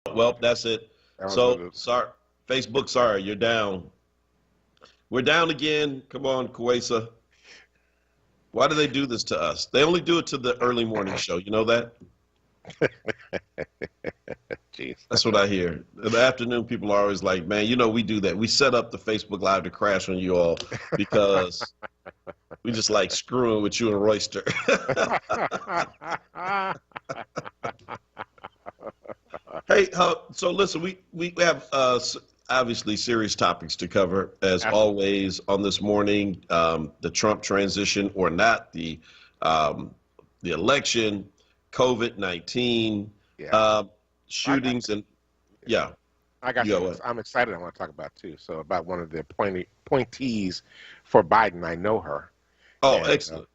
Well, that's it. That was So, a sorry, Facebook, sorry, you're down. We're down again. Come on, Kuwesa. Why do they do this to us? They only do it to the early morning show. You know that? jeez. That's what I hear. In the afternoon, people are always like, man, you know, we do that. We set up the Facebook Live to crash on you all because we just like screwing with you and Royster. Hey, so listen, we have obviously serious topics to cover as Absolutely. always on this morning. The Trump transition or not, um, the election, COVID-19, Yeah. uh, I got shootings, you. and Yeah. yeah, I got you got something what? I'm excited I want to talk about too. So about one of the appointees for Biden. I know her, Oh, and excellent,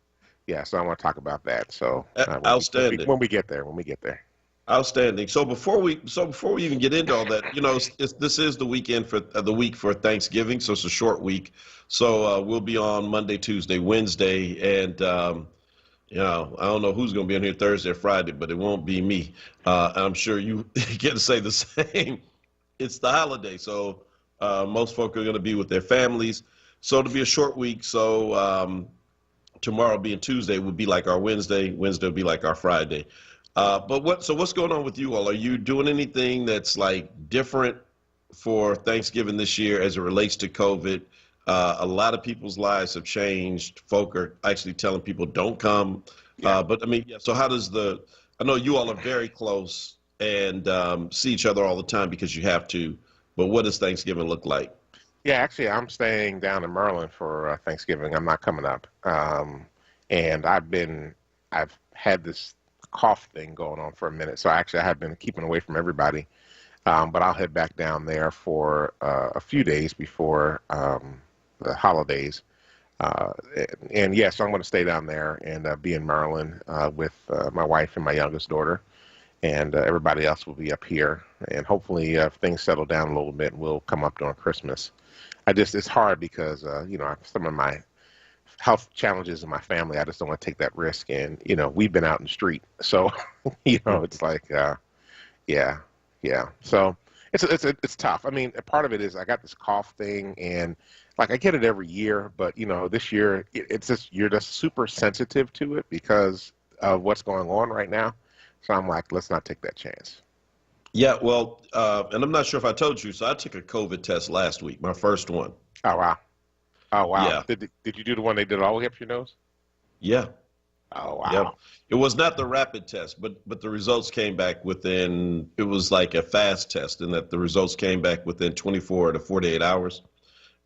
yeah, so I want to talk about that. So when we when we outstanding. when we get there, when we get there. Outstanding. So before we even get into all that, you know, this is the weekend for the week for Thanksgiving, so it's a short week. So we'll be on Monday, Tuesday, Wednesday, and you know, I don't know who's going to be on here Thursday or Friday, but it won't be me. I'm sure you get to say the same. It's the holiday, so most folk are going to be with their families. So it'll be a short week. So tomorrow being Tuesday would be like our Wednesday. Wednesday will be like our Friday. But what's going on with you all? Are you doing anything that's like different for Thanksgiving this year as it relates to COVID? A lot of people's lives have changed. Folk are actually telling people don't come. Yeah. But I mean, yeah, so how does I know you all are very close and see each other all the time because you have to. But what does Thanksgiving look like? Yeah, actually, I'm staying down in Maryland for Thanksgiving. I'm not coming up. And I've had this cough thing going on for a minute. So actually, I have been keeping away from everybody. But I'll head back down there for a few days before the holidays. Uh, and yes, I'm going to stay down there and be in Maryland with my wife and my youngest daughter. And everybody else will be up here. And hopefully, if things settle down a little bit, we'll come up during Christmas. It's hard because, some of my health challenges in my family, I just don't want to take that risk. And, we've been out in the street. So, it's like, yeah, yeah. So it's tough. I mean, a part of it is I got this cough thing and like I get it every year, but, this year it's just, you're just super sensitive to it because of what's going on right now. So I'm like, let's not take that chance. Yeah, well, and I'm not sure if I told you, so I took a COVID test last week, my first one. Oh, wow. Oh, wow. Yeah, Did you do the one they did all the way up your nose? yeah. Oh, Yep. wow. It was not the rapid test, but the results came back within, it was like a fast test in that the results came back within 24 to 48 hours.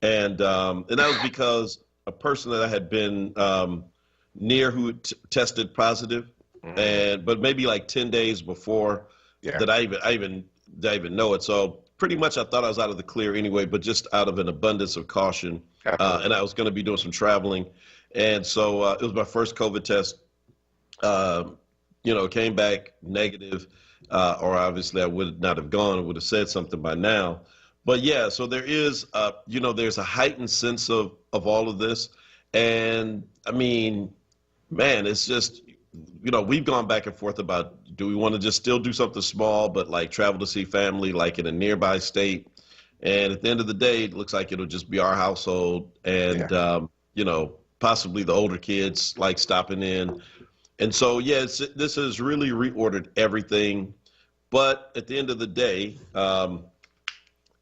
And that was because a person that I had been near who tested positive, Mm, and but maybe like 10 days before yeah, that I even know it. So pretty much I thought I was out of the clear anyway, but just out of an abundance of caution, and absolutely. I was going to be doing some traveling. And so it was my first COVID test. Um, you know, came back negative, or obviously I would not have gone. I would have said something by now. But yeah, so there is, you know, there's a heightened sense of all of this, and I mean, man, it's just, you know, we've gone back and forth about do we want to just still do something small, but like travel to see family, like in a nearby state, and at the end of the day, it looks like it'll just be our household, Yeah, and you know, possibly the older kids like stopping in and so, yeah, this has really reordered everything. But at the end of the day,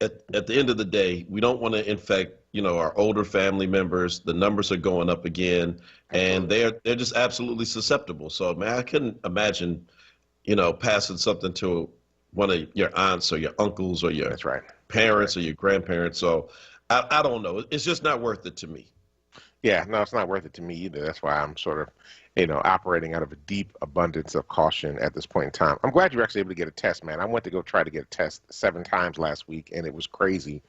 at the end of the day, we don't want to infect, you know, our older family members. The numbers are going up again, and absolutely. they're just absolutely susceptible. So, man, I couldn't imagine, you know, passing something to one of your aunts or your uncles or your That's right. That's right. parents or your grandparents. So, I don't know. It's just not worth it to me. Yeah, no, it's not worth it to me either. That's why I'm sort of, operating out of a deep abundance of caution at this point in time. I'm glad you were actually able to get a test, man. I went to go try to get a test 7 times last week, and it was crazy.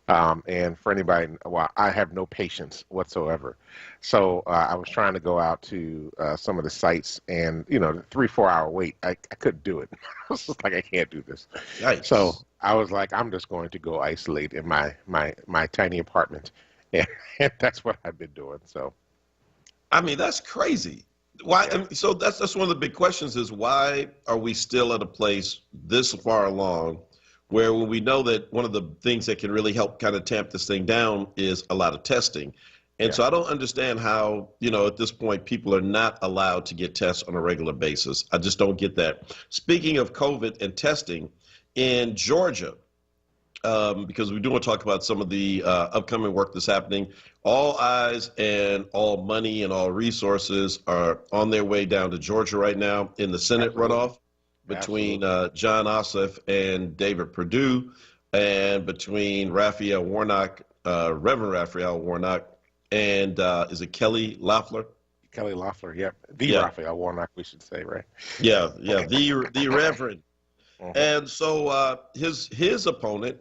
And for anybody, well, I have no patience whatsoever. So I was trying to go out to some of the sites, and the 3, 4 hour wait, I couldn't do it. I was just like, I can't do this. So Yikes. I was like, I'm just going to go isolate in my tiny apartment, and, and that's what I've been doing. So I mean, that's crazy. Why? Yeah. So that's one of the big questions: is why are we still at a place this far along, where when we know that one of the things that can really help kind of tamp this thing down is a lot of testing, and Yeah. so I don't understand how at this point people are not allowed to get tests on a regular basis. I just don't get that. Speaking of COVID and testing, in Georgia, because we do want to talk about some of the upcoming work that's happening. All eyes and all money and all resources are on their way down to Georgia right now in the Senate Absolutely. runoff between Absolutely. John Ossoff and David Perdue, and between Raphael Warnock, Reverend Raphael Warnock, and is it Kelly Loeffler? Kelly Loeffler. Yep. The Yeah, Raphael Warnock, we should say, right? yeah, the Reverend. Hmm. And so his opponent,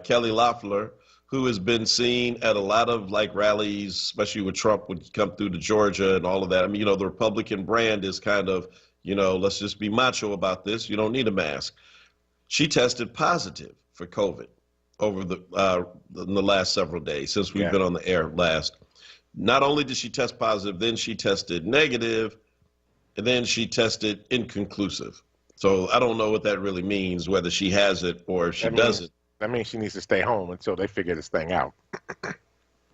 Kelly Loeffler, who has been seen at a lot of like rallies, especially with Trump would come through to Georgia and all of that. I mean, the Republican brand is kind of, let's just be macho about this. You don't need a mask. She tested positive for COVID over in the last several days since we've Yeah. been on the air last. Not only did she test positive, then she tested negative, and then she tested inconclusive. So I don't know what that really means, whether she has it or if she That means doesn't. that means she needs to stay home until they figure this thing out.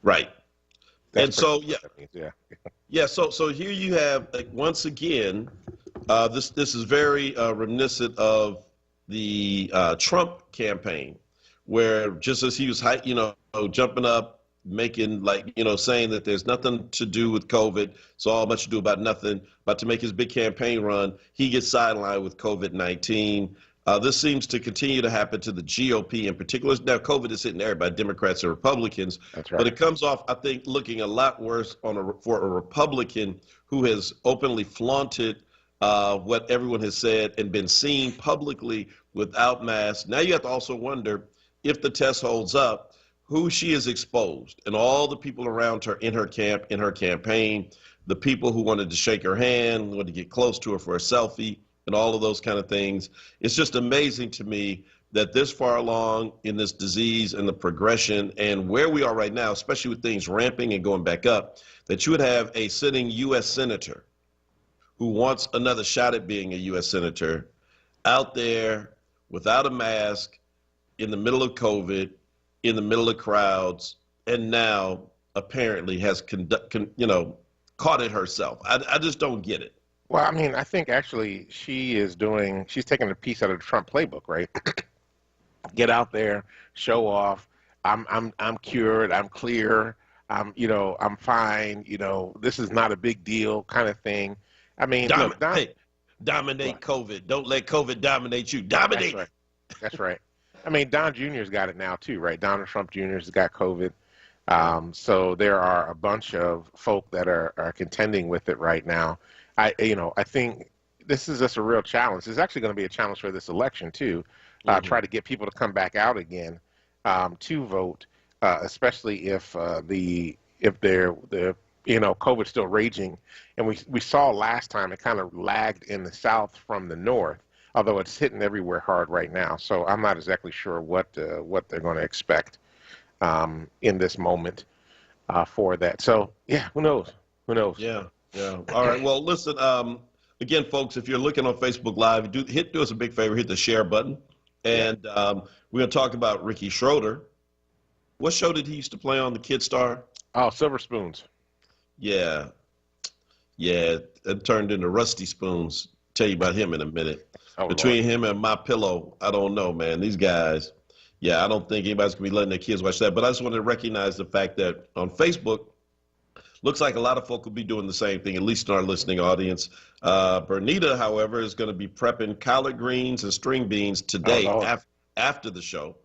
Right. That's And pretty so much yeah, what that means. Yeah. yeah. So here you have like, once again, this is very reminiscent of the Trump campaign, where just as he was jumping up, making like saying that there's nothing to do with COVID, so all much to do about nothing, about to make his big campaign run, he gets sidelined with COVID-19. This seems to continue to happen to the GOP in particular. Now, COVID is hitting everybody, Democrats and Republicans, That's but right. it comes off, I think, looking a lot worse for a Republican who has openly flaunted what everyone has said and been seen publicly without masks. Now you have to also wonder if the test holds up, who she has exposed, and all the people around her in her camp, in her campaign, the people who wanted to shake her hand, wanted to get close to her for a selfie, and all of those kind of things. It's just amazing to me that this far along in this disease and the progression and where we are right now, especially with things ramping and going back up, that you would have a sitting U.S. senator who wants another shot at being a U.S. senator out there without a mask in the middle of COVID, in the middle of crowds, and now apparently has caught it herself. I just don't get it. Well, I mean, I think actually she's taking a piece out of the Trump playbook, right? Get out there, show off. I'm cured. I'm clear. I'm fine. This is not a big deal, kind of thing. I mean, look, Don. Hey, dominate What? COVID. Don't let COVID dominate you. That's Dominate right. it. That's right. I mean, Don Jr.'s got it now too, right? Donald Trump Jr.'s got COVID. So there are a bunch of folk that are contending with it right now. I think this is just a real challenge. It's actually going to be a challenge for this election too. Mm-hmm. Try to get people to come back out again to vote, especially if COVID's still raging. And we saw last time it kind of lagged in the South from the North, although it's hitting everywhere hard right now. So I'm not exactly sure what they're going to expect in this moment for that. So yeah, who knows? Who knows? Yeah, yeah. All right. Well, listen. Again, folks, if you're looking on Facebook Live, do us a big favor, hit the share button, Yeah. and we're gonna talk about Ricky Schroeder. What show did he used to play on, the Kid Star? Oh, Silver Spoons. Yeah, yeah. It turned into Rusty Spoons. Tell you about him in a minute. Oh Lord. Between him and My Pillow, I don't know, man. These guys. Yeah, I don't think anybody's gonna be letting their kids watch that. But I just wanted to recognize the fact that on Facebook, looks like a lot of folk will be doing the same thing, at least in our listening audience. Bernita, however, is going to be prepping collard greens and string beans Oh today Lord. after the show.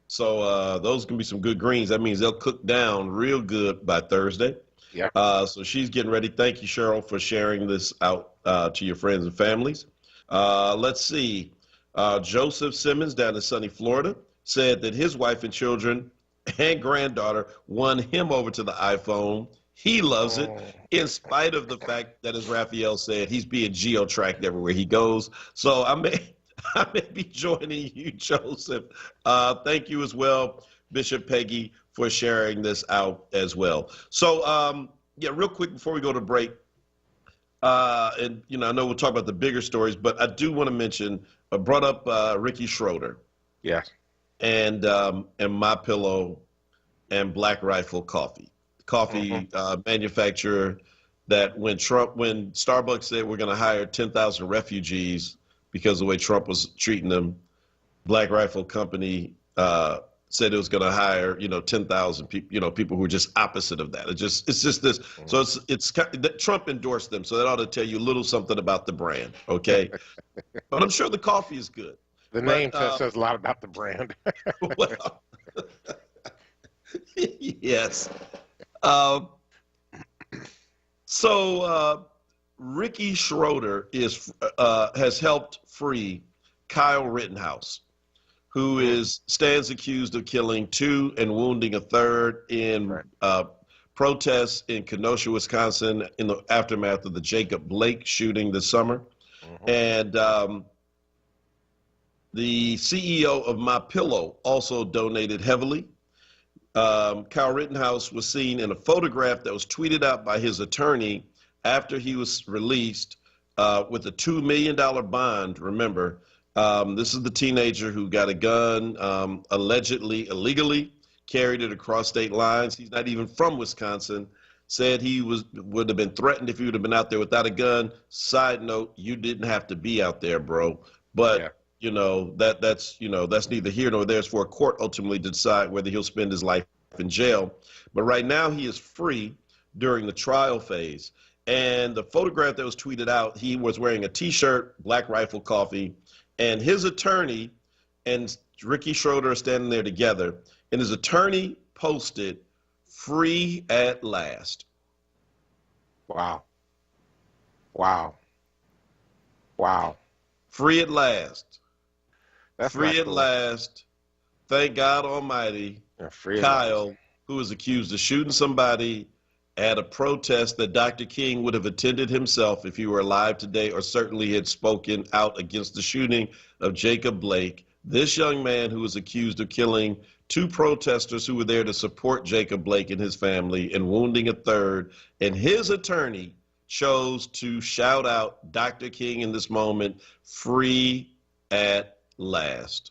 So those can be some good greens. That means they'll cook down real good by Thursday. Yeah. So she's getting ready. Thank you, Cheryl, for sharing this out to your friends and families. Let's see. Joseph Simmons down in sunny Florida said that his wife and children and granddaughter won him over to the iPhone. He loves it, Oh. in spite of the fact that, as Raphael said, he's being geo-tracked everywhere he goes. So I may, I may be joining you, Joseph. Thank you as well, Bishop Peggy, for sharing this out as well. So, yeah, real quick before we go to break, And I know we'll talk about the bigger stories, but I do want to mention. I brought up Ricky Schroeder. Yes. And My Pillow and Black Rifle Coffee, manufacturer that when Starbucks said we're going to hire 10,000 refugees because of the way Trump was treating them, Black Rifle Company said it was going to hire 10,000 people, people who are just opposite of that. It's just this. So Trump endorsed them, so that ought to tell you a little something about the brand, okay? But I'm sure the coffee is good. The name says a lot about the brand. Well, yes. So Ricky Schroeder has helped free Kyle Rittenhouse, who stands accused of killing 2 and wounding a 3rd in protests in Kenosha, Wisconsin, in the aftermath of the Jacob Blake shooting this summer. And the CEO of My Pillow also donated heavily. Kyle Rittenhouse was seen in a photograph that was tweeted out by his attorney after he was released with a $2 million bond. Remember, this is the teenager who got a gun allegedly illegally, carried it across state lines. He's not even from Wisconsin. Said he would have been threatened if he would have been out there without a gun. Side note, you didn't have to be out there, bro. But Yeah. That's neither here nor there. It's for a court ultimately to decide whether he'll spend his life in jail. But right now he is free during the trial phase. And the photograph that was tweeted out, he was wearing a T-shirt, Black Rifle Coffee, and his attorney and Ricky Schroeder are standing there together. And his attorney posted, "Free at last." Wow. Wow. Wow. Free at last. That's Free at cool. last. Thank God Almighty. Yeah, free Kyle, who was accused of shooting somebody at a protest that Dr. King would have attended himself if he were alive today, or certainly had spoken out against the shooting of Jacob Blake. This young man who was accused of killing 2 protesters who were there to support Jacob Blake and his family and wounding a 3rd, and his attorney chose to shout out Dr. King in this moment, free at last.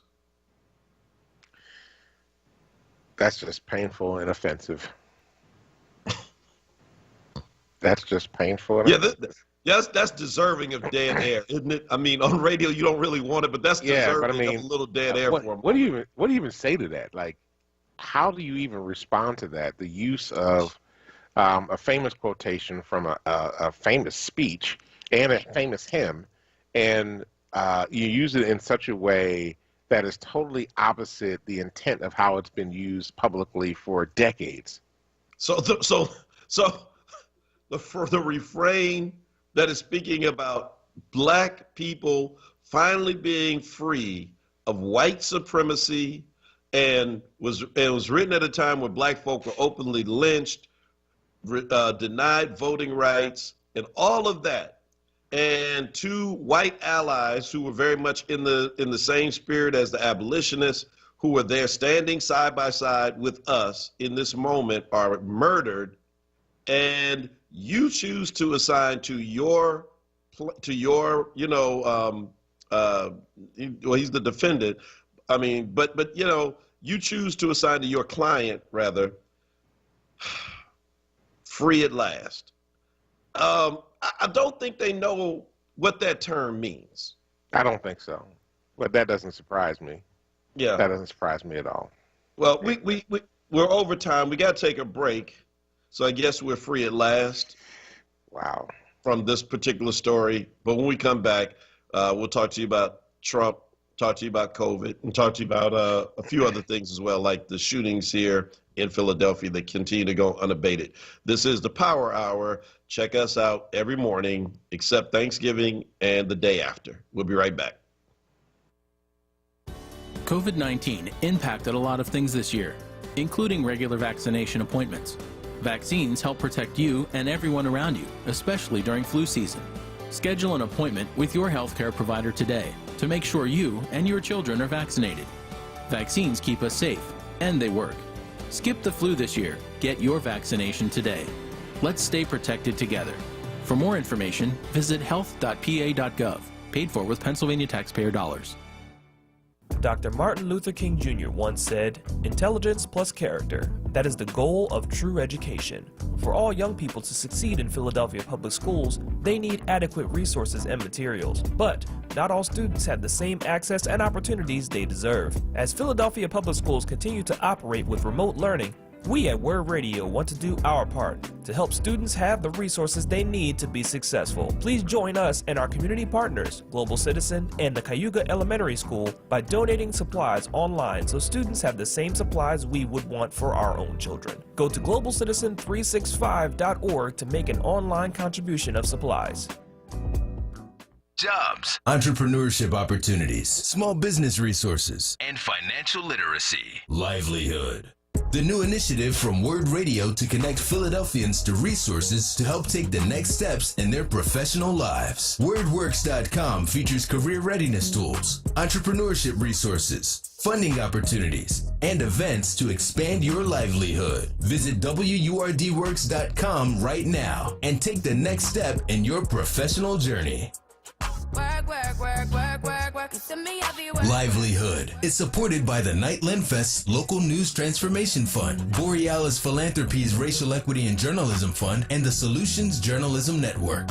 That's just painful and offensive. That's just painful. And that's deserving of dead air, isn't it? I mean, on radio you don't really want it, but that's deserving of a little dead air for him. What do you even say to that? Like, how do you even respond to that? The use of a famous quotation from a famous speech and a famous hymn, and you use it in such a way that is totally opposite the intent of how it's been used publicly for decades. So the refrain that is speaking about Black people finally being free of white supremacy, and was written at a time when Black folk were openly lynched, denied voting rights, and all of that. And 2 white allies who were very much in the same spirit as the abolitionists, who were there standing side by side with us in this moment, are murdered, and you choose to assign to your well, he's the defendant. I mean, but you choose to assign to your client, rather, free at last. I don't think they know what that term means. I don't think so, but that doesn't surprise me. Yeah, that doesn't surprise me at all. Well, we're over time. We got to take a break, so I guess we're free at last. Wow. From this particular story, but when we come back, we'll talk to you about Trump, talk to you about COVID, and talk to you about a few other things as well, like the shootings here in Philadelphia that continue to go unabated. This is the Power Hour. Check us out every morning, except Thanksgiving and the day after. We'll be right back. COVID-19 impacted a lot of things this year, including regular vaccination appointments. Vaccines help protect you and everyone around you, especially during flu season. Schedule an appointment with your healthcare provider today to make sure you and your children are vaccinated. Vaccines keep us safe, and they work. Skip the flu this year. Get your vaccination today. Let's stay protected together. For more information, visit health.pa.gov, paid for with Pennsylvania taxpayer dollars. Dr. Martin Luther King Jr. once said, "Intelligence plus character, that is the goal of true education." For all young people to succeed in Philadelphia public schools, they need adequate resources and materials. But not all students have the same access and opportunities they deserve. As Philadelphia public schools continue to operate with remote learning, we at WURD Radio want to do our part to help students have the resources they need to be successful. Please join us and our community partners, Global Citizen and the Cayuga Elementary School, by donating supplies online so students have the same supplies we would want for our own children. Go to globalcitizen365.org to make an online contribution of supplies. Jobs, entrepreneurship opportunities, small business resources, and financial literacy. Livelihood. The new initiative from WURD Radio to connect Philadelphians to resources to help take the next steps in their professional lives. WordWorks.com features career readiness tools, entrepreneurship resources, funding opportunities, and events to expand your livelihood. Visit WURDworks.com right now and take the next step in your professional journey. Livelihood is supported by the Nightland Fest's Local News Transformation Fund, Borealis Philanthropies Racial Equity and Journalism Fund, and the Solutions Journalism Network.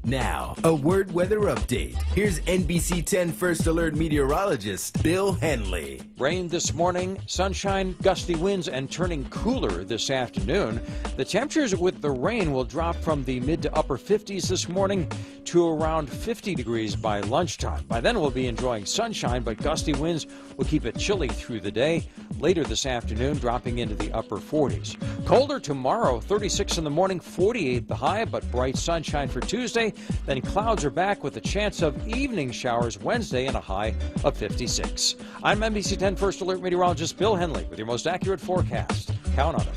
Now, a WURD weather update. Here's NBC 10 First Alert meteorologist Bill Henley. Rain this morning, sunshine, gusty winds, and turning cooler this afternoon. The temperatures with the rain will drop from the mid to upper 50s this morning to around 50 degrees by lunchtime. By then, we'll be enjoying sunshine, but gusty winds will keep it chilly through the day. Later this afternoon, dropping into the upper 40s. Colder tomorrow, 36 in the morning, 48 the high, but bright sunshine for Tuesday. Then clouds are back with a chance of evening showers Wednesday and a high of 56. I'm NBC 10 First Alert meteorologist Bill Henley with your most accurate forecast. Count on it.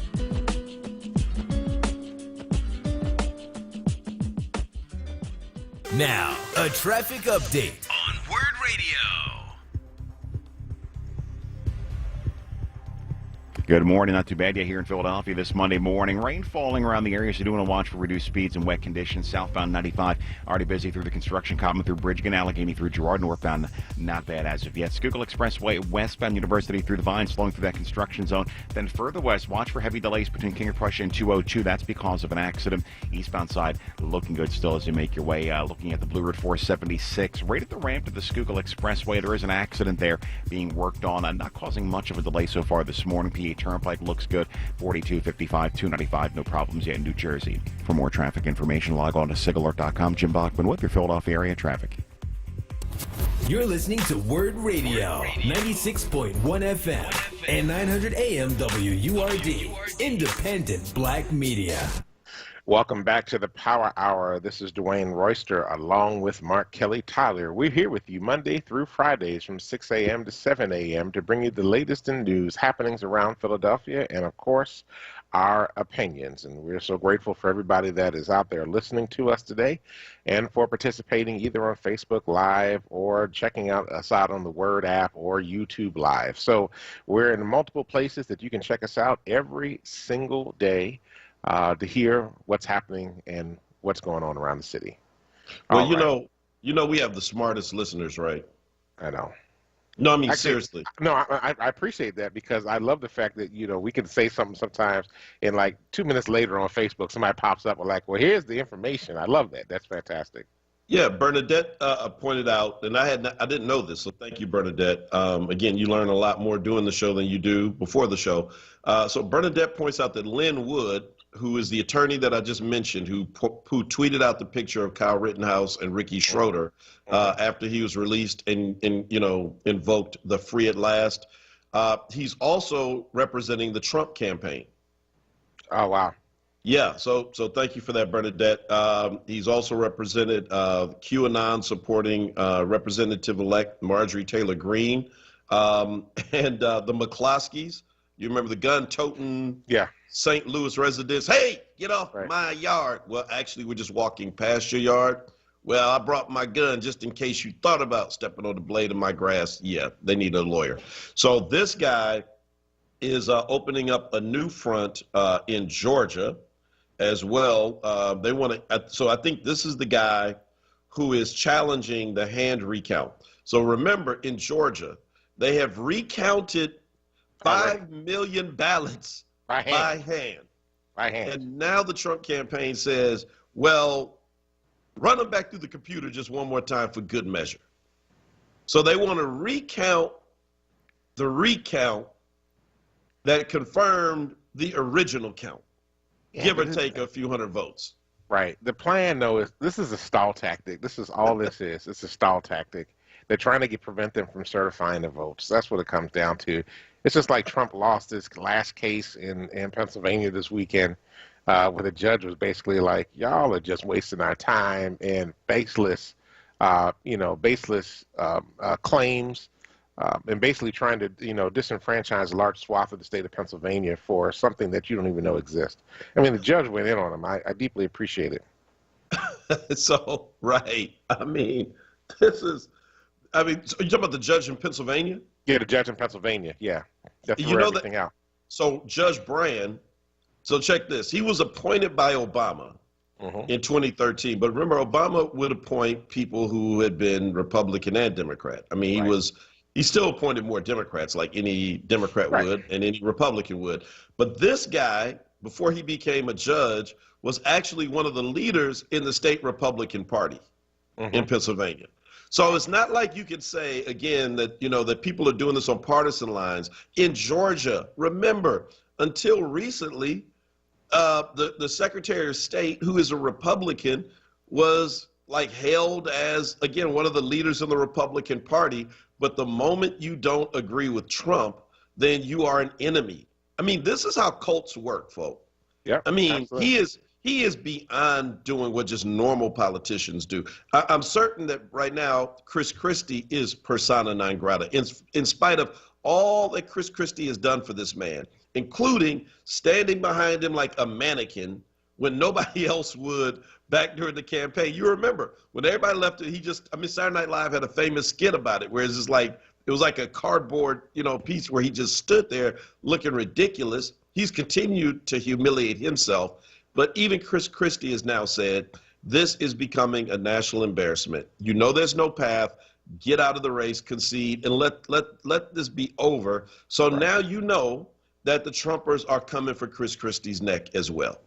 Now, a traffic update on WURD Radio. Good morning. Not too bad yet here in Philadelphia this Monday morning. Rain falling around the area, so do want to watch for reduced speeds and wet conditions. Southbound 95 already busy through the construction, Common through Bridgegan, Allegheny through Girard. Northbound not bad as of yet. Schuylkill Expressway westbound University through the Vine, slowing through that construction zone. Then further west, watch for heavy delays between King of Prussia and 202. That's because of an accident. Eastbound side looking good still as you make your way. Looking at the Blue Route 476. Right at the ramp to the Schuylkill Expressway, there is an accident there being worked on. Not causing much of a delay so far this morning. PA Turnpike looks good. 42, 55, 295, no problems yet in New Jersey. For more traffic information, log on to sigalert.com. Jim Bachman with your Philadelphia area traffic. You're listening to WURD Radio, 96.1 FM and 900 AM WURD, independent black media. Welcome back to the Power Hour. This is Dwayne Royster along with Mark Kelly Tyler. We're here with you Monday through Fridays from 6 a.m. to 7 a.m. to bring you the latest in news, happenings around Philadelphia, and of course, our opinions. And we're so grateful for everybody that is out there listening to us today and for participating either on Facebook Live or checking us out on the WURD app or YouTube Live. So we're in multiple places that you can check us out every single day to hear what's happening and what's going on around the city. Well, you know, we have the smartest listeners, right? I know. No, I mean, Actually, seriously. No, I appreciate that because I love the fact that, you know, we can say something sometimes and like 2 minutes later on Facebook, somebody pops up and like, well, here's the information. I love that. That's fantastic. Yeah, Bernadette pointed out, and I didn't know this, so thank you, Bernadette. Again, you learn a lot more doing the show than you do before the show. So Bernadette points out that Lynn Wood, who is the attorney that I just mentioned, who tweeted out the picture of Kyle Rittenhouse and Ricky Schroeder after he was released and invoked the free at last. He's also representing the Trump campaign. Oh, wow. Yeah, so thank you for that, Bernadette. He's also represented QAnon supporting Representative-elect Marjorie Taylor Greene and the McCloskeys. You remember the gun-toting St. Louis residents? Hey, get off my yard. Well, actually, we're just walking past your yard. Well, I brought my gun just in case you thought about stepping on the blade of my grass. Yeah, they need a lawyer. So this guy is opening up a new front in Georgia. as well. They want to. So I think this is the guy who is challenging the hand recount. So remember, in Georgia, they have recounted 5 million ballots by hand. And now the Trump campaign says, well, run them back through the computer just one more time for good measure. So they want to recount the recount that confirmed the original count, give or take a few hundred votes. Right. The plan, though, is this is a stall tactic. This is all this is. It's a stall tactic. They're trying to prevent them from certifying the votes. That's what it comes down to. It's just like Trump lost his last case in Pennsylvania this weekend, where the judge was basically like, y'all are just wasting our time and baseless claims, and basically trying to, disenfranchise a large swath of the state of Pennsylvania for something that you don't even know exists. I mean, the judge went in on him. I deeply appreciate it. So, right. So you're talking about the judge in Pennsylvania? Yeah, the judge in Pennsylvania. Yeah. That threw everything out. So Judge Brand, so check this. He was appointed by Obama in 2013. But remember, Obama would appoint people who had been Republican and Democrat. I mean, he still appointed more Democrats like any Democrat would and any Republican would. But this guy, before he became a judge, was actually one of the leaders in the state Republican Party in Pennsylvania. So it's not like you could say, again, that, that people are doing this on partisan lines. In Georgia, remember, until recently, the Secretary of State, who is a Republican, was hailed as, again, one of the leaders in the Republican Party. But the moment you don't agree with Trump, then you are an enemy. I mean, this is how cults work, folks. Yeah. I mean, absolutely. He is beyond doing what just normal politicians do. I'm certain that right now, Chris Christie is persona non grata, in spite of all that Chris Christie has done for this man, including standing behind him like a mannequin when nobody else would back during the campaign. You remember when everybody left it, Saturday Night Live had a famous skit about it, where it was like a cardboard, piece where he just stood there looking ridiculous. He's continued to humiliate himself. But even Chris Christie has now said, this is becoming a national embarrassment. There's no path. Get out of the race, concede, and let this be over. So now you know that the Trumpers are coming for Chris Christie's neck as well,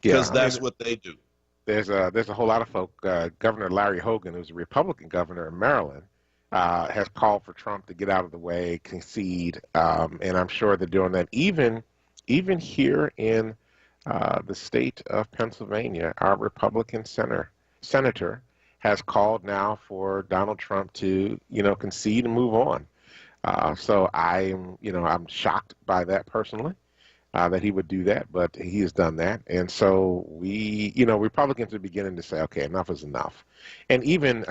because that's what they do. There's a whole lot of folk. Governor Larry Hogan, who's a Republican governor in Maryland, has called for Trump to get out of the way, concede, and I'm sure they're doing that. Even here in the state of Pennsylvania, our Republican senator has called now for Donald Trump to, concede and move on. So I'm shocked by that personally, that he would do that, but he has done that. And so Republicans are beginning to say, okay, enough is enough. And even,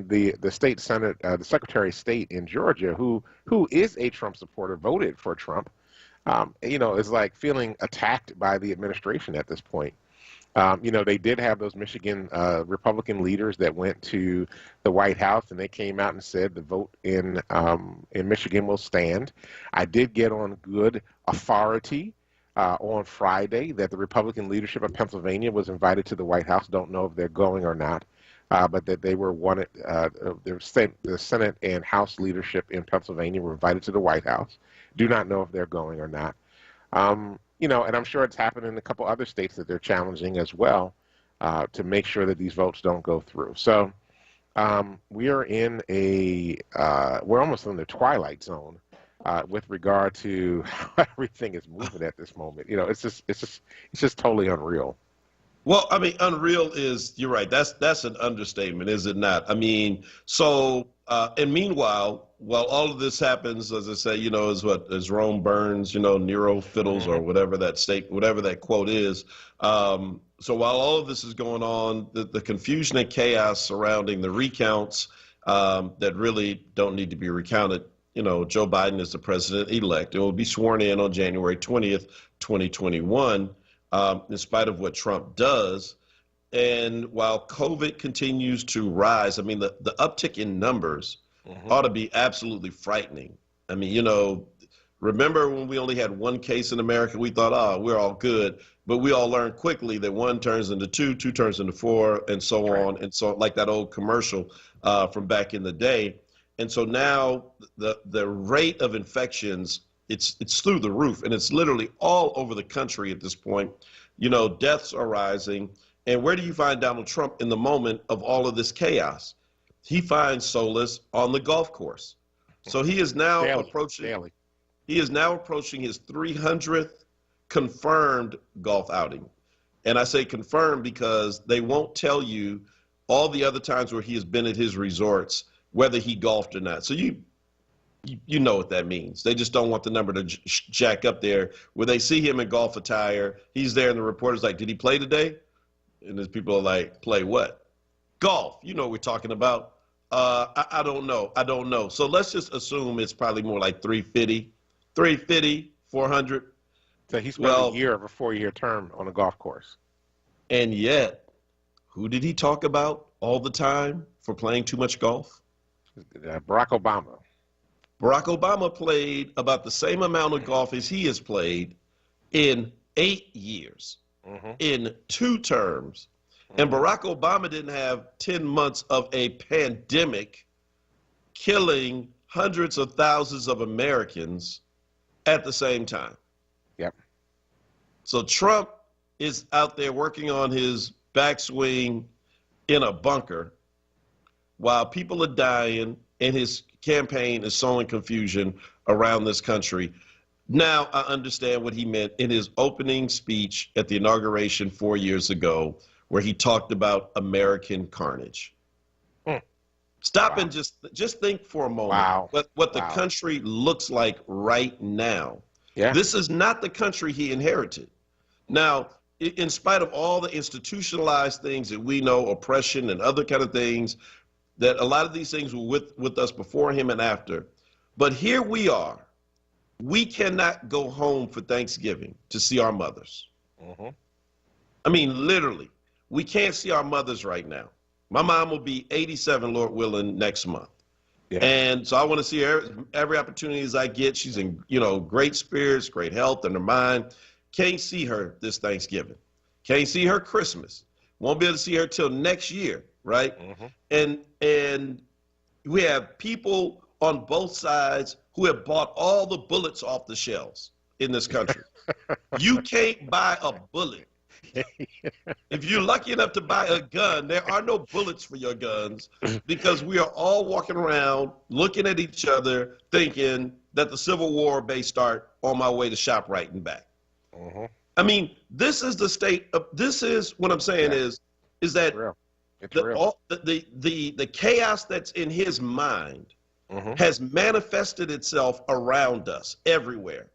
the state Senate, the Secretary of State in Georgia, who is a Trump supporter, voted for Trump, is like feeling attacked by the administration at this point. They did have those Michigan Republican leaders that went to the White House, and they came out and said the vote in Michigan will stand. I did get on good authority on Friday that the Republican leadership of Pennsylvania was invited to the White House. Don't know if they're going or not, but that they were wanted. The Senate and House leadership in Pennsylvania were invited to the White House. Do not know if they're going or not. And I'm sure it's happened in a couple other states that they're challenging as well, to make sure that these votes don't go through. So we are we're almost in the twilight zone with regard to how everything is moving at this moment. It's just totally unreal. Well, unreal is, you're right. That's an understatement, is it not? And meanwhile, while all of this happens, as I say, as Rome burns, Nero fiddles, or whatever that quote is. So while all of this is going on, the confusion and chaos surrounding the recounts that really don't need to be recounted, Joe Biden is the president-elect and will be sworn in on January 20th, 2021, in spite of what Trump does. And while COVID continues to rise, the uptick in numbers ought to be absolutely frightening. Remember when we only had one case in America, we thought, oh, we're all good. But we all learned quickly that one turns into two, two turns into four, and so on. And so, like that old commercial from back in the day. And so now the rate of infections, it's through the roof, and it's literally all over the country at this point. You know, deaths are rising. And where do you find Donald Trump in the moment of all of this chaos? He finds solace on the golf course. So he is now approaching. He is now approaching his 300th confirmed golf outing. And I say confirmed because they won't tell you all the other times where he has been at his resorts, whether he golfed or not. So you know what that means. They just don't want the number to jack up there where they see him in golf attire. He's there and the reporter's like, did he play today? And there's people are like, play what? Golf. You know what we're talking about. I don't know. I don't know. So let's just assume it's probably more like 350, 400. So he spent a year of a 4-year term on a golf course. And yet, who did he talk about all the time for playing too much golf? Barack Obama. Barack Obama played about the same amount of golf as he has played in 8 years, in 2 terms. And Barack Obama didn't have 10 months of a pandemic killing hundreds of thousands of Americans at the same time. Yep. So Trump is out there working on his backswing in a bunker while people are dying and his campaign is sowing confusion around this country. Now I understand what he meant in his opening speech at the inauguration 4 years ago, where he talked about American carnage. Stop and just think for a moment what the country looks like right now. Yeah. This is not the country he inherited. Now, in spite of all the institutionalized things that we know, oppression and other kind of things, that a lot of these things were with us before him and after. But here we are. We cannot go home for Thanksgiving to see our mothers. I mean, literally, we can't see our mothers right now. My mom will be 87, Lord willing, next month. Yeah. And so I want to see her every opportunity as I get. She's in, great spirits, great health in her mind. Can't see her this Thanksgiving. Can't see her Christmas. Won't be able to see her till next year, right? And we have people on both sides who have bought all the bullets off the shelves in this country. You can't buy a bullet. If you're lucky enough to buy a gun, there are no bullets for your guns because we are all walking around looking at each other thinking that the Civil War may start on my way to ShopRite and back. I mean, this is the state of, this is what I'm saying is that the chaos that's in his mind has manifested itself around us everywhere.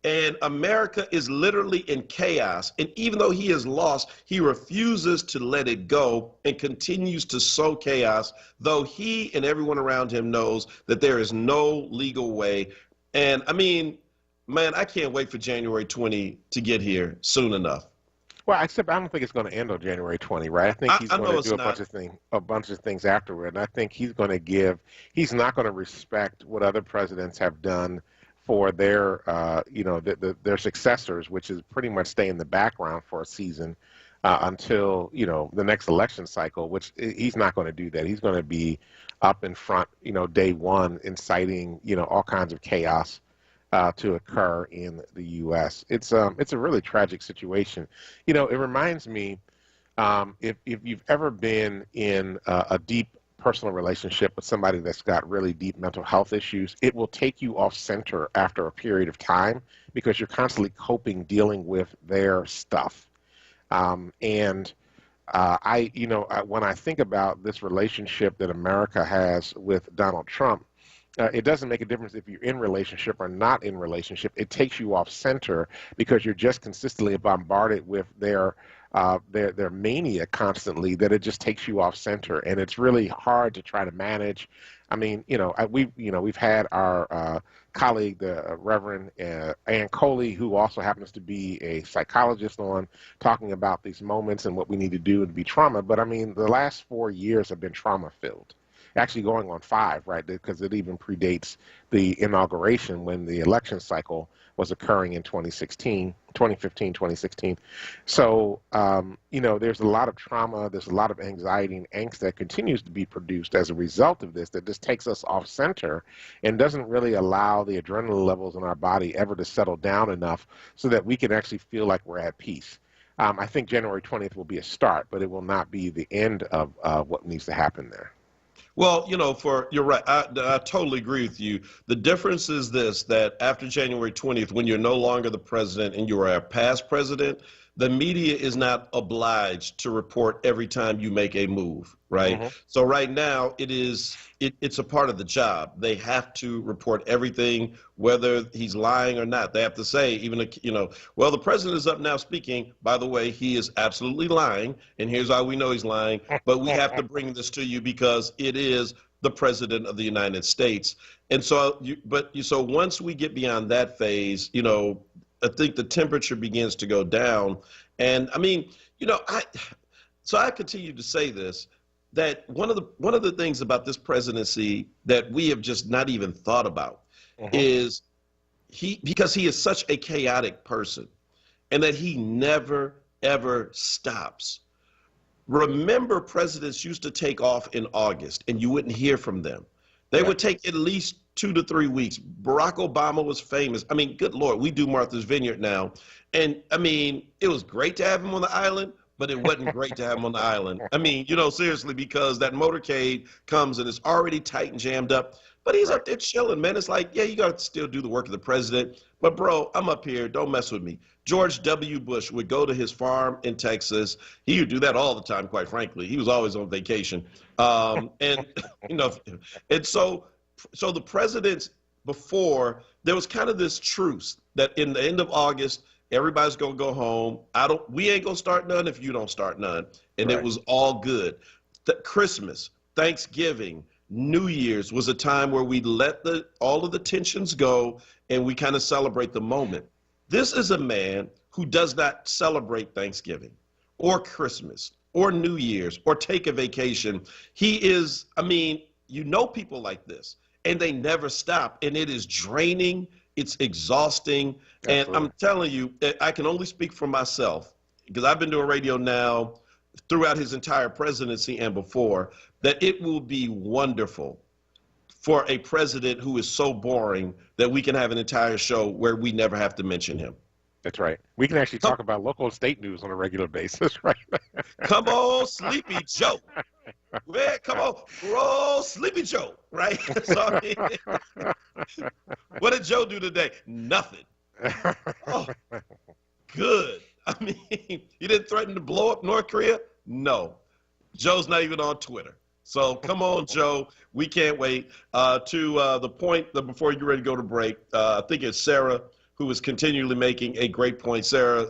And America is literally in chaos. And even though he is lost, he refuses to let it go and continues to sow chaos, though he and everyone around him knows that there is no legal way. And I mean, man, I can't wait for January 20 to get here soon enough. Well, except I don't think it's going to end on January 20, right? I think he's going to do a bunch of things afterward. And I think he's not going to respect what other presidents have done for their, their successors, which is pretty much stay in the background for a season until, the next election cycle, which he's not going to do that. He's going to be up in front, day one, inciting, all kinds of chaos to occur in the U.S. It's a really tragic situation. It reminds me, if you've ever been in a deep personal relationship with somebody that's got really deep mental health issues, it will take you off center after a period of time because you're constantly dealing with their stuff. When I think about this relationship that America has with Donald Trump, it doesn't make a difference if you're in relationship or not in relationship. It takes you off center because you're just consistently bombarded with their mania constantly, that it just takes you off center, and it's really hard to try to manage. I mean, we've had our colleague, the Reverend Ann Coley, who also happens to be a psychologist, on talking about these moments and what we need to do to be trauma. But I mean, the last 4 years have been trauma filled. actually going on 5, right? Because it even predates the inauguration when the election cycle was occurring in 2015, 2016. So, there's a lot of trauma, there's a lot of anxiety and angst that continues to be produced as a result of this, that just takes us off center and doesn't really allow the adrenaline levels in our body ever to settle down enough so that we can actually feel like we're at peace. I think January 20th will be a start, but it will not be the end of what needs to happen there. Well, you're right. I totally agree with you. The difference is this, that after January 20th, when you're no longer the president and you are a past president, the media is not obliged to report every time you make a move, right? Mm-hmm. So right now it's a part of the job. They have to report everything, whether he's lying or not. They have to say, well, the president is up now speaking. By the way, he is absolutely lying, and here's how we know he's lying. But we have to bring this to you because it is the president of the United States. And so, so once we get beyond that phase, I think the temperature begins to go down. And I mean, I continue to say this, that one of the things about this presidency that we have just not even thought about is because he is such a chaotic person and that he never, ever stops. Remember, presidents used to take off in August and you wouldn't hear from them. They would take at least 2 to 3 weeks. Barack Obama was famous. I mean, good Lord, we do Martha's Vineyard now. And I mean, it was great to have him on the island, but it wasn't great to have him on the island. I mean, seriously, because that motorcade comes and it's already tight and jammed up, but he's up there chilling, man. It's like, yeah, you got to still do the work of the president. But bro, I'm up here. Don't mess with me. George W. Bush would go to his farm in Texas. He would do that all the time, quite frankly. He was always on vacation. And so the presidents before, there was kind of this truce that in the end of August, everybody's going to go home. We ain't going to start none if you don't start none. And It was all good. Christmas, Thanksgiving, New Year's was a time where we let all of the tensions go and we kind of celebrate the moment. This is a man who does not celebrate Thanksgiving or Christmas or New Year's or take a vacation. He is, people like this, and they never stop, and it is draining. It's exhausting. Absolutely. And I'm telling you, I can only speak for myself because I've been doing radio now throughout his entire presidency and before, that it will be wonderful for a president who is so boring that we can have an entire show where we never have to mention him. That's right. We can actually talk about local and state news on a regular basis, right? Come on, Sleepy Joe. Man, come on, roll Sleepy Joe, right? So, what did Joe do today? Nothing. Oh, good. He didn't threaten to blow up North Korea? No. Joe's not even on Twitter. So come on, Joe. We can't wait. To the point that before you're ready to go to break, I think it's Sarah who is continually making a great point. Sarah,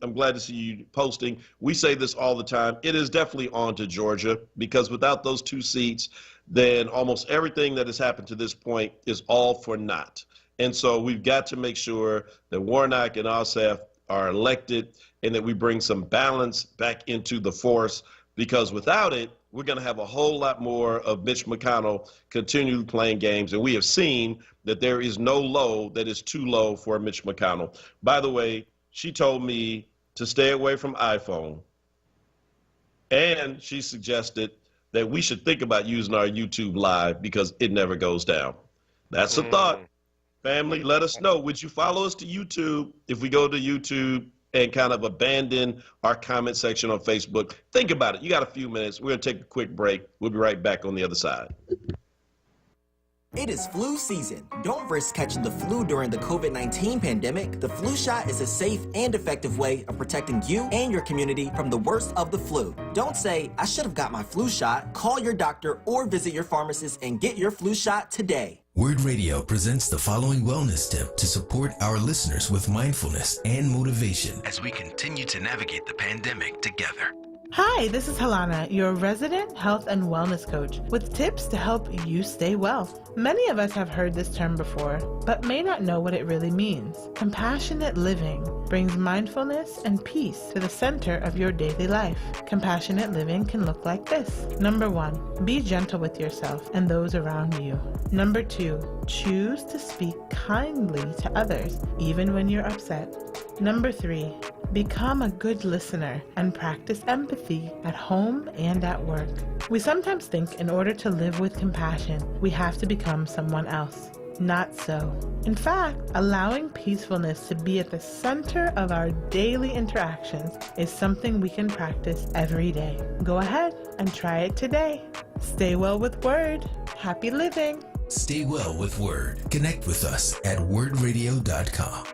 I'm glad to see you posting. We say this all the time. It is definitely on to Georgia, because without those 2 seats, then almost everything that has happened to this point is all for naught. And so we've got to make sure that Warnock and Ossoff are elected and that we bring some balance back into the force, because without it, we're going to have a whole lot more of Mitch McConnell continually playing games. And we have seen that there is no low that is too low for Mitch McConnell. By the way, she told me to stay away from iPhone. And she suggested that we should think about using our YouTube Live because it never goes down. That's a thought. Family, let us know. Would you follow us to YouTube if we go to YouTube and kind of abandon our comment section on Facebook? Think about it. You got a few minutes. We're going to take a quick break. We'll be right back on the other side. It is flu season. Don't risk catching the flu during the COVID-19 pandemic. The flu shot is a safe and effective way of protecting you and your community from the worst of the flu. Don't say, I should have got my flu shot. Call your doctor or visit your pharmacist and get your flu shot today. WURD Radio presents the following wellness tip to support our listeners with mindfulness and motivation as we continue to navigate the pandemic together. Hi, this is Halana, your resident health and wellness coach, with tips to help you stay well. Many of us have heard this term before, but may not know what it really means. Compassionate living brings mindfulness and peace to the center of your daily life. Compassionate living can look like this. Number 1, be gentle with yourself and those around you. Number 2, choose to speak kindly to others, even when you're upset. Number 3, become a good listener and practice empathy at home and at work. We sometimes think in order to live with compassion, we have to become someone else. Not so. In fact, allowing peacefulness to be at the center of our daily interactions is something we can practice every day. Go ahead and try it today. Stay well with WURD. Happy living. Stay well with WURD. Connect with us at wordradio.com.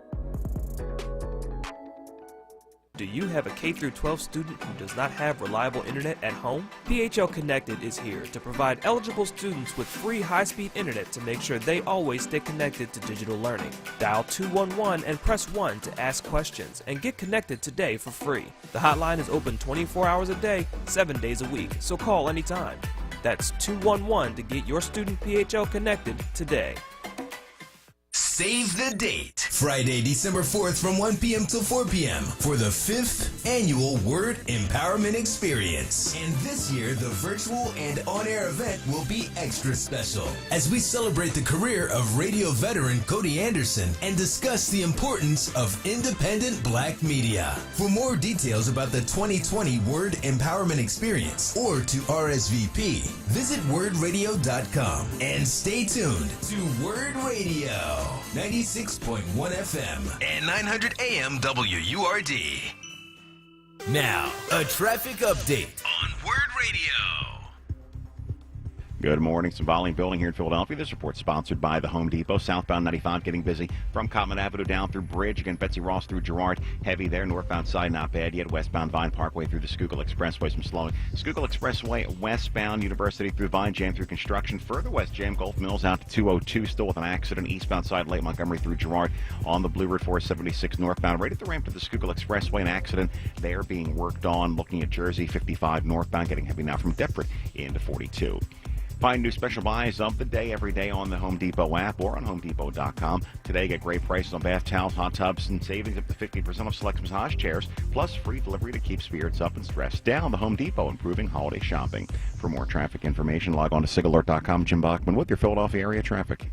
Do you have a K-12 student who does not have reliable internet at home? PHL Connected is here to provide eligible students with free high-speed internet to make sure they always stay connected to digital learning. Dial 211 and press 1 to ask questions and get connected today for free. The hotline is open 24 hours a day, 7 days a week, so call anytime. That's 211 to get your student PHL connected today. Save the date. Friday, December 4th from 1 p.m. till 4 p.m. for the 5th annual WURD Empowerment Experience. And this year, the virtual and on-air event will be extra special as we celebrate the career of radio veteran Cody Anderson and discuss the importance of independent black media. For more details about the 2020 WURD Empowerment Experience or to RSVP, visit wordradio.com and stay tuned to WURD Radio. 96.1 FM and 900 AM WURD. Now, a traffic update on WURD Radio. Good morning. Some volume building here in Philadelphia. This report sponsored by the Home Depot. Southbound 95 getting busy from Common Avenue down through Bridge. Again, Betsy Ross through Girard. Heavy there. Northbound side not bad yet. Westbound Vine Parkway through the Schuylkill Expressway. Some slowing. Schuylkill Expressway westbound University through Vine. Jam through construction. Further west, Jam Gulf Mills out to 202. Still with an accident. Eastbound side late Montgomery through Girard. On the Blue Route 476 northbound. Right at the ramp to the Schuylkill Expressway. An accident there being worked on. Looking at Jersey 55 northbound. Getting heavy now from Deptford into 42. Find new special buys of the day every day on the Home Depot app or on HomeDepot.com. Today, get great prices on bath towels, hot tubs, and savings up to 50% off select massage chairs, plus free delivery to keep spirits up and stress down. The Home Depot, improving holiday shopping. For more traffic information, log on to SigAlert.com. Jim Bachman with your Philadelphia area traffic.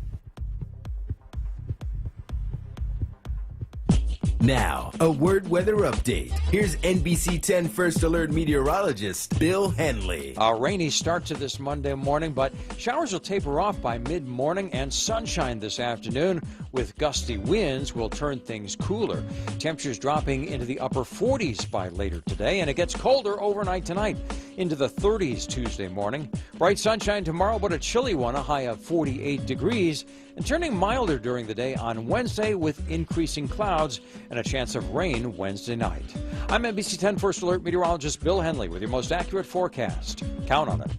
Now, a WURD weather update. Here's NBC 10 First Alert meteorologist Bill Henley. A rainy start to this Monday morning, but showers will taper off by mid-morning and sunshine this afternoon with gusty winds will turn things cooler. Temperatures dropping into the upper 40s by later today, and it gets colder overnight tonight into the 30s Tuesday morning. Bright sunshine tomorrow, but a chilly one, a high of 48 degrees, and turning milder during the day on Wednesday with increasing clouds and a chance of rain Wednesday night. I'm NBC 10 First Alert meteorologist Bill Henley with your most accurate forecast. Count on it.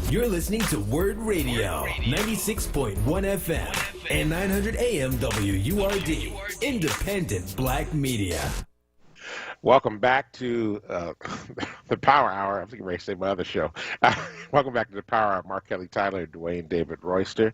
You're listening to WURD Radio, 96.1 FM and 900 AM WURD, independent black media. Welcome back to the Power Hour. I'm getting ready to say my other show. Welcome back to the Power Hour. Mark Kelly Tyler, Dwayne David Royster.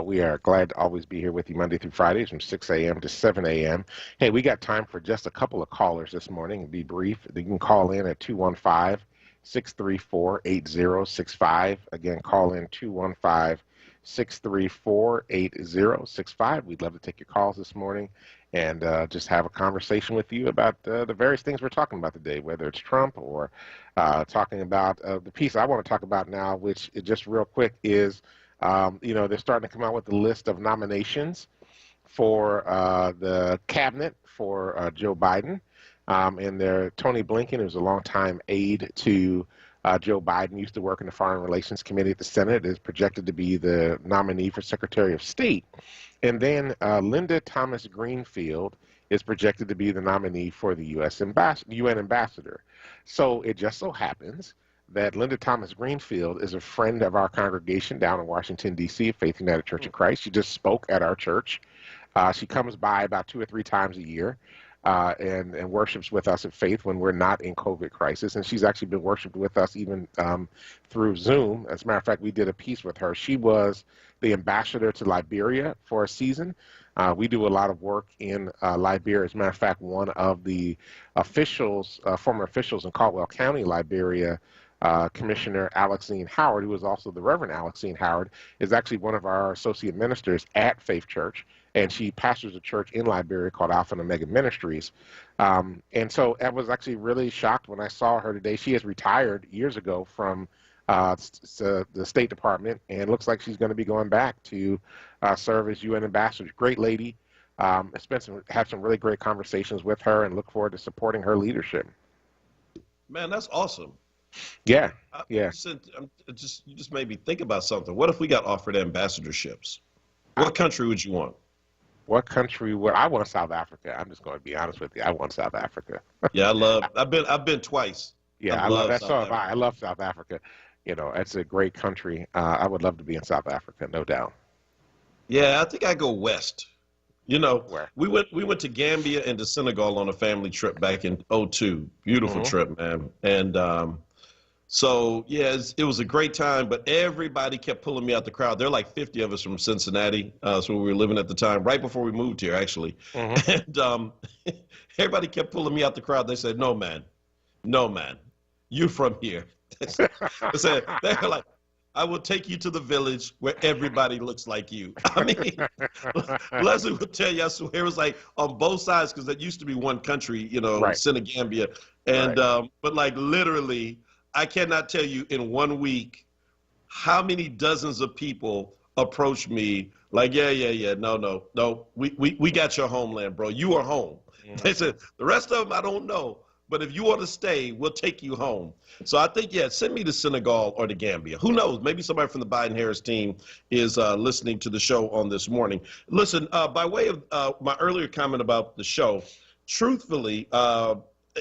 We are glad to always be here with you Monday through Fridays from 6 a.m. to 7 a.m. Hey, we got time for just a couple of callers this morning. Be brief. You can call in at 215-634-8065. Again, call in 215-634-8065. We'd love to take your calls this morning and just have a conversation with you about the various things we're talking about today, whether it's Trump or talking about the piece I want to talk about now, which just real quick is, they're starting to come out with a list of nominations for the cabinet for Joe Biden. And Tony Blinken, who's a longtime aide to Joe Biden, used to work in the Foreign Relations Committee at the Senate, is projected to be the nominee for Secretary of State. And then Linda Thomas Greenfield is projected to be the nominee for the UN ambassador. So it just so happens that Linda Thomas Greenfield is a friend of our congregation down in Washington, D.C., Faith United Church of Christ. She just spoke at our church. She comes by about 2 or 3 times a year and worships with us at Faith when we're not in COVID crisis. And she's actually been worshiped with us even through Zoom. As a matter of fact, we did a piece with her. She was the ambassador to Liberia for a season. We do a lot of work in Liberia. As a matter of fact, one of the officials, former officials in Caldwell County, Liberia, Commissioner Alexine Howard, who is also the Reverend Alexine Howard, is actually one of our associate ministers at Faith Church, and she pastors a church in Liberia called Alpha and Omega Ministries. And so I was actually really shocked when I saw her today. She has retired years ago from the State Department, and looks like she's going to be going back to serve as UN ambassador. Great lady. Had some really great conversations with her, and look forward to supporting her leadership. Man, that's awesome. Yeah, You just made me think about something. What if we got offered ambassadorships? What country would you want? What country would I want? South Africa. I'm just going to be honest with you. I want South Africa. Yeah, I've been twice. Yeah, I love that. So have I. I love South Africa. You know, it's a great country. I would love to be in South Africa, no doubt. Yeah, I think I go west. You know, Where? we went to Gambia and to Senegal on a family trip back in 2002. Beautiful trip, man. And so, yeah, it was a great time, but everybody kept pulling me out the crowd. There are like 50 of us from Cincinnati, so we were living at the time, right before we moved here, actually. And everybody kept pulling me out the crowd. They said, no, man, you're from here. They were like, I will take you to the village where everybody looks like you. I mean, Leslie would tell you, I swear, it was like on both sides, because that used to be one country, you know, Right. Senegambia. And, but like literally, I cannot tell you in 1 week how many dozens of people approached me like, yeah, no, we got your homeland, bro. You are home. They said, the rest of them, I don't know. But if you want to stay, we'll take you home. So I think, yeah, send me to Senegal or to Gambia. Who knows? Maybe somebody from the Biden-Harris team is listening to the show on this morning. Listen, by way of my earlier comment about the show, truthfully,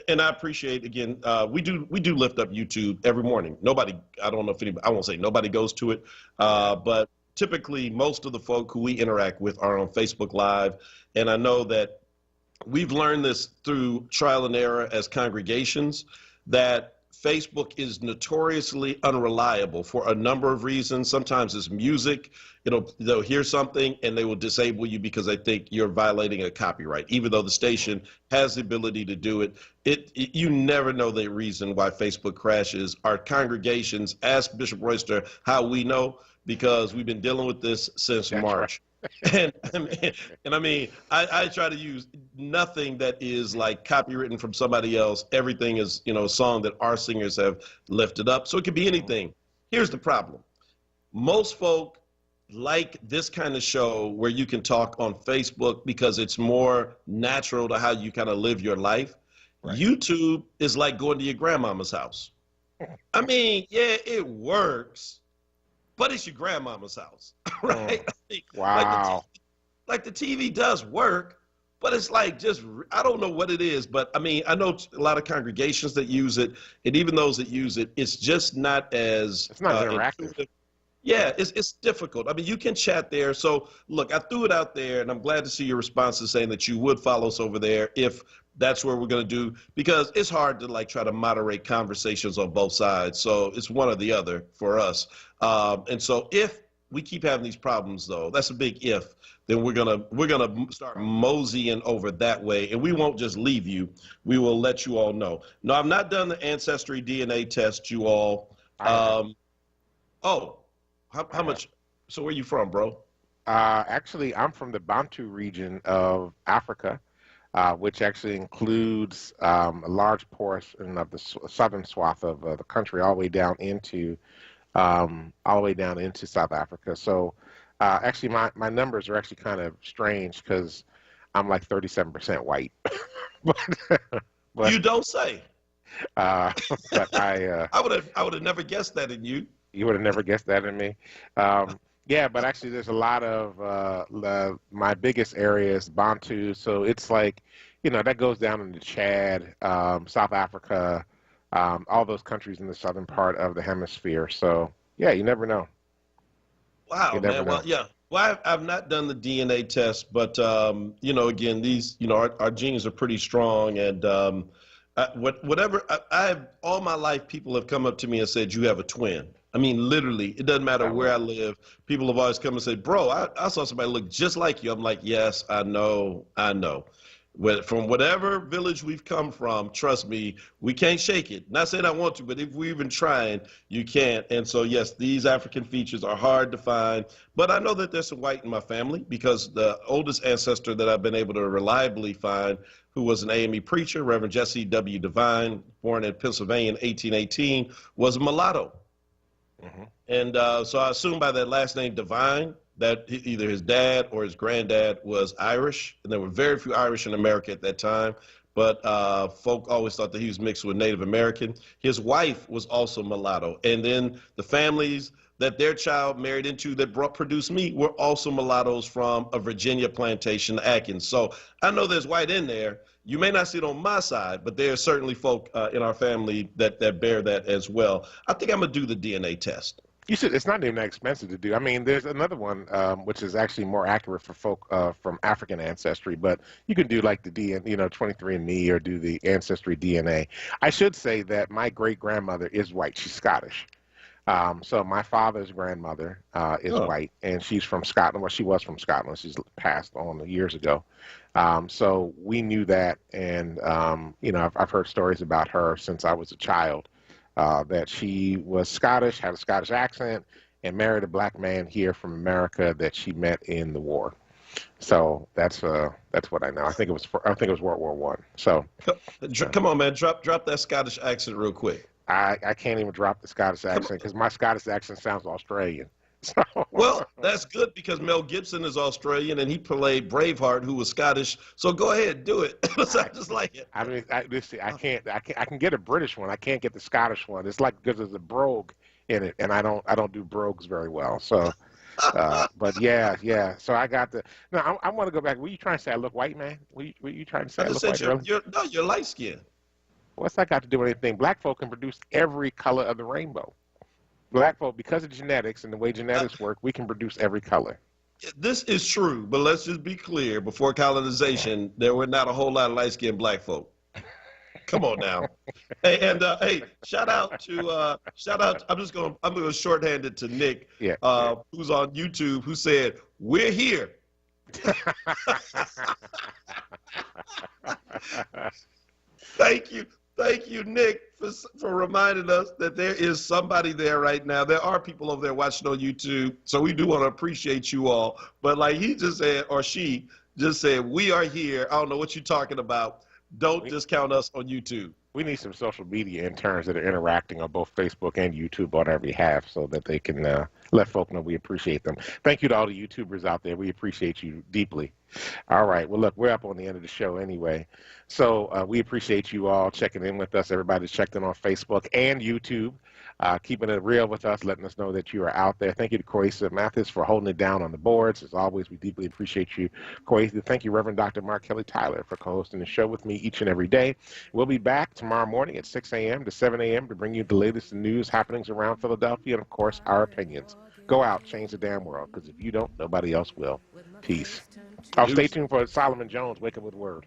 and I appreciate, again, we do lift up YouTube every morning. I don't know if anybody, I won't say nobody goes to it, but typically most of the folk who we interact with are on Facebook Live. And I know that we've learned this through trial and error as congregations, that Facebook is notoriously unreliable for a number of reasons. Sometimes it's music. They'll hear something and they will disable you because they think you're violating a copyright, even though the station has the ability to do it. You never know the reason why Facebook crashes. Our congregations, ask Bishop Royster how we know, because we've been dealing with this since March. Right. And I mean, I try to use nothing that is like copywritten from somebody else. Everything is, a song that our singers have lifted up. So it could be anything. Here's the problem. Most folk like this kind of show where you can talk on Facebook because it's more natural to how you kind of live your life. Right. YouTube is like going to your grandmama's house. I mean, yeah, it works, but it's your grandmama's house, right? Wow. Like the TV does work, but it's like I don't know what it is, but I mean, I know a lot of congregations that use it, and even those that use it, it's just not as... It's not interactive. Intuitive. Yeah, it's difficult. I mean, you can chat there. So, look, I threw it out there, and I'm glad to see your responses saying that you would follow us over there if that's where we're going to do, because it's hard to try to moderate conversations on both sides. So it's one or the other for us. And so if we keep having these problems, though, that's a big if, then we're gonna start moseying over that way, and we won't just leave you. We will let you all know. No, I've not done the Ancestry DNA test, you all. How much? So where you from, bro? Actually, I'm from the Bantu region of Africa, which actually includes a large portion of the southern swath of the country, all the way down into South Africa. So actually, my numbers are actually kind of strange because I'm like 37% white. but you don't say. But I would have never guessed that in you. You would have never guessed that in me. Yeah, but actually there's a lot of, my biggest area is Bantu. So it's like, that goes down into Chad, South Africa, all those countries in the southern part of the hemisphere. So, yeah, you never know. Wow, man. Well, yeah. Well, I've not done the DNA test, but, again, these, our genes are pretty strong. And all my life, people have come up to me and said, you have a twin. I mean, literally, it doesn't matter where I live. People have always come and said, bro, I saw somebody look just like you. I'm like, yes, I know. From whatever village we've come from, trust me, we can't shake it. Not saying I want to, but if we're even trying, you can't. And so, yes, these African features are hard to find. But I know that there's some white in my family because the oldest ancestor that I've been able to reliably find, who was an AME preacher, Reverend Jesse W. Devine, born in Pennsylvania in 1818, was a mulatto. Mm-hmm. And so I assume by that last name, Devine, that either his dad or his granddad was Irish, and there were very few Irish in America at that time, but folk always thought that he was mixed with Native American. His wife was also mulatto, and then the families that their child married into that produced me were also mulattoes from a Virginia plantation, Atkins. So I know there's white in there. You may not see it on my side, but there are certainly folk in our family that bear that as well. I think I'm going to do the DNA test. You should. It's not even that expensive to do. I mean, there's another one which is actually more accurate for folk from African ancestry, but you can do like the 23andMe or do the Ancestry DNA. I should say that my great-grandmother is white. She's Scottish. So my father's grandmother is white, and she's from Scotland. Well, she was from Scotland. She's passed on years ago. So we knew that, and, I've heard stories about her since I was a child. That she was Scottish, had a Scottish accent, and married a black man here from America that she met in the war. So that's what I know. I think it was World War I. So come on, man, drop that Scottish accent real quick. I can't even drop the Scottish accent because my Scottish accent sounds Australian. So. Well, that's good because Mel Gibson is Australian and he played Braveheart, who was Scottish. So go ahead, do it. So I just like it. I mean, I can get a British one. I can't get the Scottish one. It's like because there's a brogue in it, and I don't do brogues very well. So, but yeah. So I got the. No, I want to go back. Were you trying to say I look white, man? Were you trying to say I look white? You're light skinned. What's that got to do with anything? Black folk can produce every color of the rainbow. Black folk, because of genetics and the way genetics work, we can produce every color. This is true, but let's just be clear. Before colonization, there were not a whole lot of light-skinned black folk. Come on now. Hey, shout out. I'm going to shorthand it to Nick, who's on YouTube, who said, "We're here." Thank you, Nick, for reminding us that there is somebody there right now. There are people over there watching on YouTube, so we do want to appreciate you all. But like he just said, or she just said, we are here. I don't know what you're talking about. Don't discount us on YouTube. We need some social media interns that are interacting on both Facebook and YouTube on our behalf so that they can let folk know we appreciate them. Thank you to all the YouTubers out there. We appreciate you deeply. All right. Well, look, we're up on the end of the show anyway. So we appreciate you all checking in with us. Everybody's checked in on Facebook and YouTube, keeping it real with us, letting us know that you are out there. Thank you to Coisa Mathis for holding it down on the boards. As always, we deeply appreciate you, Coisa. Thank you, Reverend Dr. Mark Kelly Tyler, for co-hosting the show with me each and every day. We'll be back tomorrow morning at 6 a.m. to 7 a.m. to bring you the latest news happenings around Philadelphia and, of course, our opinions. Go out, change the damn world, because if you don't, nobody else will. Peace. Stay tuned for Solomon Jones, Wake Up with Word.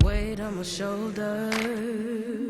Weight on my shoulders.